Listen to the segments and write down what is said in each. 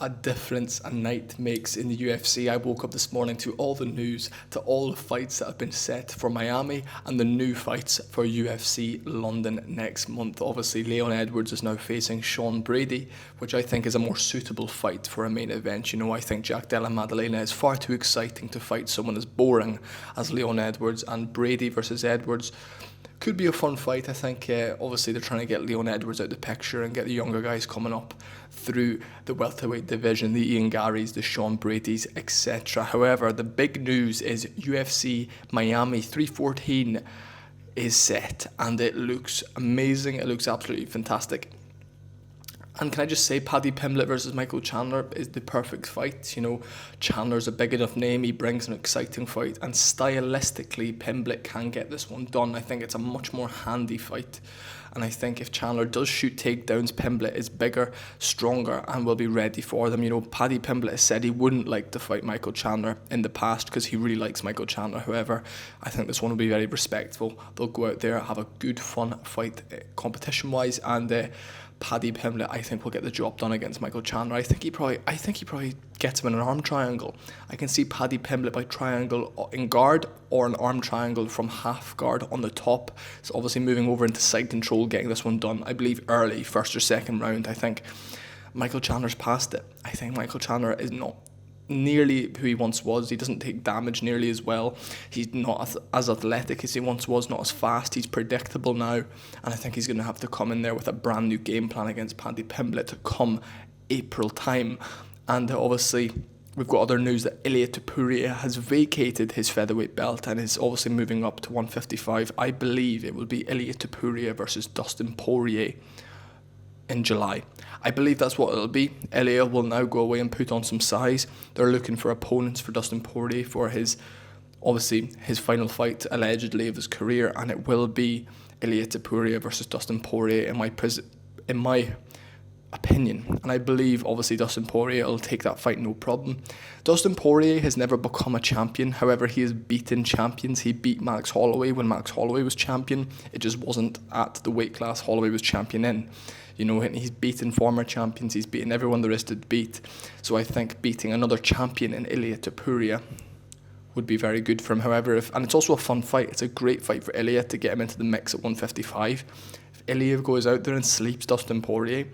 a difference a night makes in the UFC. I woke up this morning to all the news, to all the fights that have been set for Miami and the new fights for UFC London next month. Obviously, Leon Edwards is now facing Sean Brady, which I think is a more suitable fight for a main event. You know, I think Jack Della Maddalena is far too exciting to fight someone as boring as Leon Edwards, and Brady versus Edwards could be a fun fight. I think obviously they're trying to get Leon Edwards out the picture and get the younger guys coming up through the welterweight division, the Ian Garys, the Sean Bradys, etc. However, the big news is UFC Miami 314 is set and it looks amazing. It looks absolutely fantastic. And can I just say, Paddy Pimblett versus Michael Chandler is the perfect fight. You know, Chandler's a big enough name, he brings an exciting fight, and stylistically, Pimblett can get this one done. I think it's a much more handy fight. And I think if Chandler does shoot takedowns, Pimblett is bigger, stronger, and will be ready for them. You know, Paddy Pimblett has said he wouldn't like to fight Michael Chandler in the past because he really likes Michael Chandler. However, I think this one will be very respectful. They'll go out there, have a good, fun fight competition-wise, and Paddy Pimblett, I think, will get the job done against Michael Chandler. I think he probably gets him in an arm triangle. I can see Paddy Pimblett by triangle in guard or an arm triangle from half guard on the top. So obviously moving over into side control, getting this one done, I believe, early, first or second round. I think Michael Chandler's past it. I think Michael Chandler is not nearly who he once was. He doesn't take damage nearly as well. He's not as athletic as he once was, not as fast. He's predictable now, and I think he's going to have to come in there with a brand new game plan against Paddy Pimblett to come April time. And obviously we've got other news that Ilia Topuria has vacated his featherweight belt and is obviously moving up to 155. I believe it will be Ilia Topuria versus Dustin Poirier in July. I believe that's what it'll be. Ilia will now go away and put on some size. They're looking for opponents for Dustin Poirier for his final fight, allegedly, of his career, and it will be Ilia Topuria versus Dustin Poirier in my opinion. And I believe, obviously, Dustin Poirier will take that fight no problem. Dustin Poirier has never become a champion. However, he has beaten champions. He beat Max Holloway when Max Holloway was champion. It just wasn't at the weight class Holloway was champion in. You know, and he's beaten former champions. He's beaten everyone there is to beat. So I think beating another champion in Ilia Topuria would be very good for him. However, and it's also a fun fight. It's a great fight for Ilia to get him into the mix at 155. If Ilia goes out there and sleeps Dustin Poirier,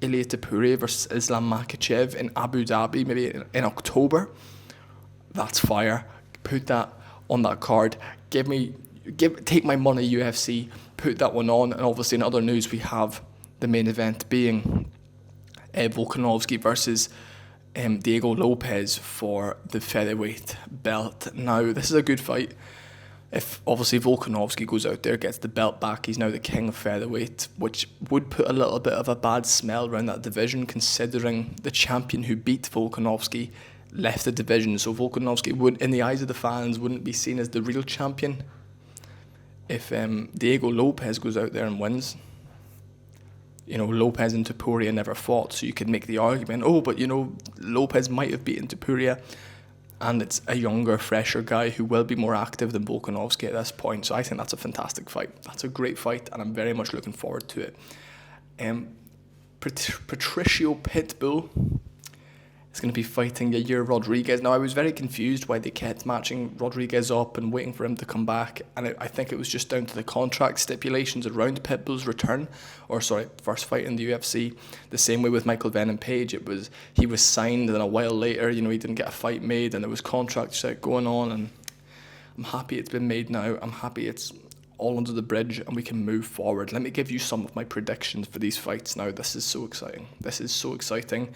Ilia Topuria versus Islam Makhachev in Abu Dhabi, maybe in October, that's fire. Put that on that card. Take my money, UFC. Put that one on. And obviously, in other news, we have the main event being Volkanovski versus Diego Lopez for the featherweight belt. Now, this is a good fight. If obviously Volkanovski goes out there, gets the belt back, he's now the king of featherweight, which would put a little bit of a bad smell around that division, considering the champion who beat Volkanovski left the division. So Volkanovski would, in the eyes of the fans, wouldn't be seen as the real champion. If Diego Lopez goes out there and wins, you know, Lopez and Topuria never fought, so you could make the argument, but you know, Lopez might have beaten Topuria, and it's a younger, fresher guy who will be more active than Volkanovski at this point. So I think that's a fantastic fight. That's a great fight, and I'm very much looking forward to it. Patricio Pitbull is going to be fighting Yair Rodriguez. Now, I was very confused why they kept matching Rodriguez up and waiting for him to come back, and I think it was just down to the contract stipulations around Pitbull's first fight in the UFC. The same way with Michael Venom Page, he was signed, and a while later, you know, he didn't get a fight made, and there was contracts going on, and I'm happy it's been made now. I'm happy it's all under the bridge and we can move forward. Let me give you some of my predictions for these fights now. This is so exciting.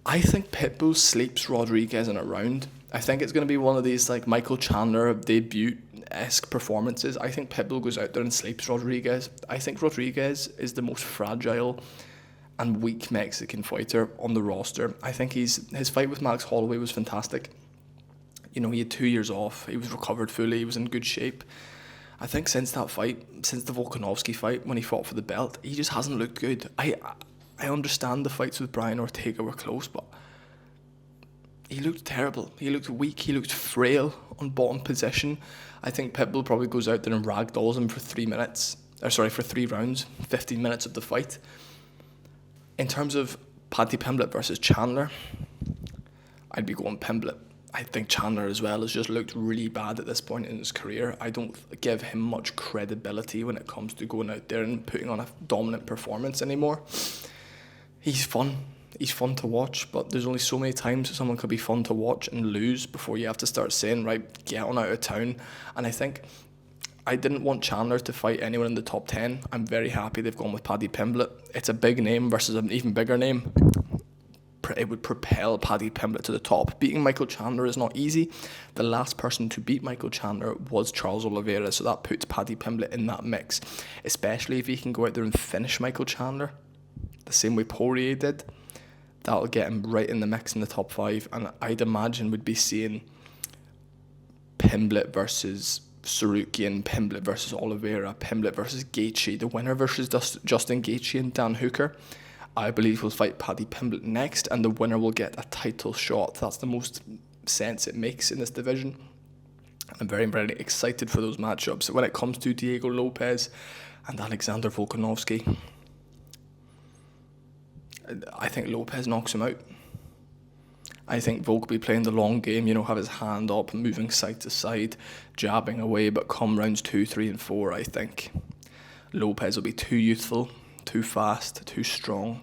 I think Pitbull sleeps Rodriguez in a round. I think it's going to be one of these like Michael Chandler debut-esque performances. I think Pitbull goes out there and sleeps Rodriguez. I think Rodriguez is the most fragile and weak Mexican fighter on the roster. I think his fight with Max Holloway was fantastic. You know, he had 2 years off. He was recovered fully. He was in good shape. I think since that fight, since the Volkanovski fight, when he fought for the belt, he just hasn't looked good. I understand the fights with Brian Ortega were close, but he looked terrible. He looked weak. He looked frail on bottom position. I think Pitbull probably goes out there and ragdolls him for 3 rounds, 15 minutes of the fight. In terms of Paddy Pimblett versus Chandler. I'd be going Pimblett. I think Chandler as well has just looked really bad at this point in his career. I don't give him much credibility when it comes to going out there and putting on a dominant performance anymore. He's fun. He's fun to watch, but there's only so many times someone could be fun to watch and lose before you have to start saying, right, get on out of town. And I think I didn't want Chandler to fight anyone in the top 10. I'm very happy they've gone with Paddy Pimblett. It's a big name versus an even bigger name. It would propel Paddy Pimblett to the top. Beating Michael Chandler is not easy. The last person to beat Michael Chandler was Charles Oliveira, so that puts Paddy Pimblett in that mix, especially if he can go out there and finish Michael Chandler the same way Poirier did. That'll get him right in the mix in the top 5, and I'd imagine we'd be seeing Pimblett versus Sarukian, Pimblett versus Oliveira, Pimblett versus Gaethje, the winner versus Justin Gaethje and Dan Hooker. I believe will fight Paddy Pimblett next, and the winner will get a title shot. That's the most sense it makes in this division. I'm very, very excited for those matchups. When it comes to Diego Lopez and Alexander Volkanovski, I think Lopez knocks him out. I think Volk will be playing the long game, have his hand up, moving side to side, jabbing away, but come rounds 2, 3 and 4, I think Lopez will be too youthful, too fast, too strong.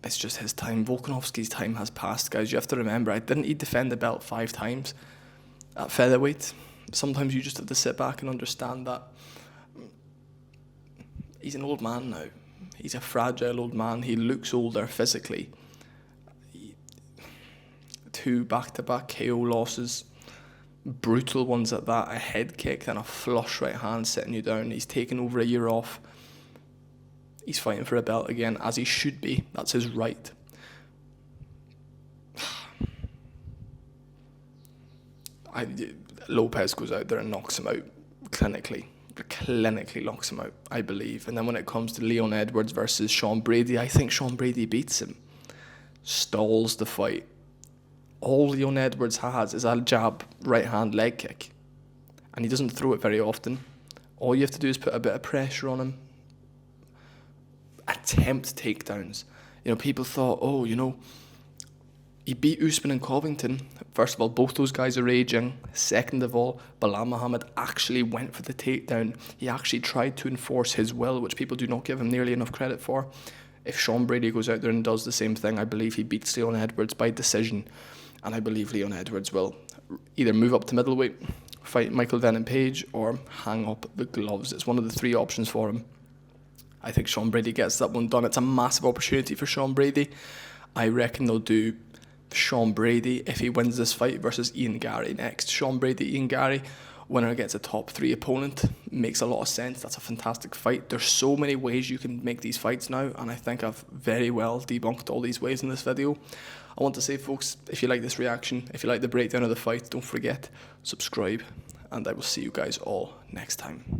It's just his time. Volkanovski's time has passed, guys. You have to remember, didn't he defend the belt 5 times at featherweight? Sometimes you just have to sit back and understand that he's an old man now. He's a fragile old man. He looks older physically. 2 back-to-back KO losses, brutal ones at that, a head kick and a flush right hand setting you down. He's taken over a year off. He's fighting for a belt again, as he should be. That's his right. Lopez goes out there and knocks him out clinically knocks him out, I believe. And then when it comes to Leon Edwards versus Sean Brady, I think Sean Brady beats him. Stalls the fight. All Leon Edwards has is a jab, right hand, leg kick. And he doesn't throw it very often. All you have to do is put a bit of pressure on him. Attempt takedowns. People thought, he beat Usman and Covington. First of all, both those guys are aging. Second of all, Bilal Muhammad actually went for the takedown. He actually tried to enforce his will, which people do not give him nearly enough credit for. If Sean Brady goes out there and does the same thing, I believe he beats Leon Edwards by decision. And I believe Leon Edwards will either move up to middleweight, fight Michael Venom Page, or hang up the gloves. It's one of the 3 options for him. I think Sean Brady gets that one done. It's a massive opportunity for Sean Brady. I reckon they'll do Sean Brady, if he wins this fight, versus Ian Gary next. Sean Brady, Ian Gary, winner gets a top 3 opponent. Makes a lot of sense. That's a fantastic fight. There's so many ways you can make these fights now, and I think I've very well debunked all these ways in this video. I want to say, folks, if you like this reaction, if you like the breakdown of the fight, don't forget, subscribe, and I will see you guys all next time.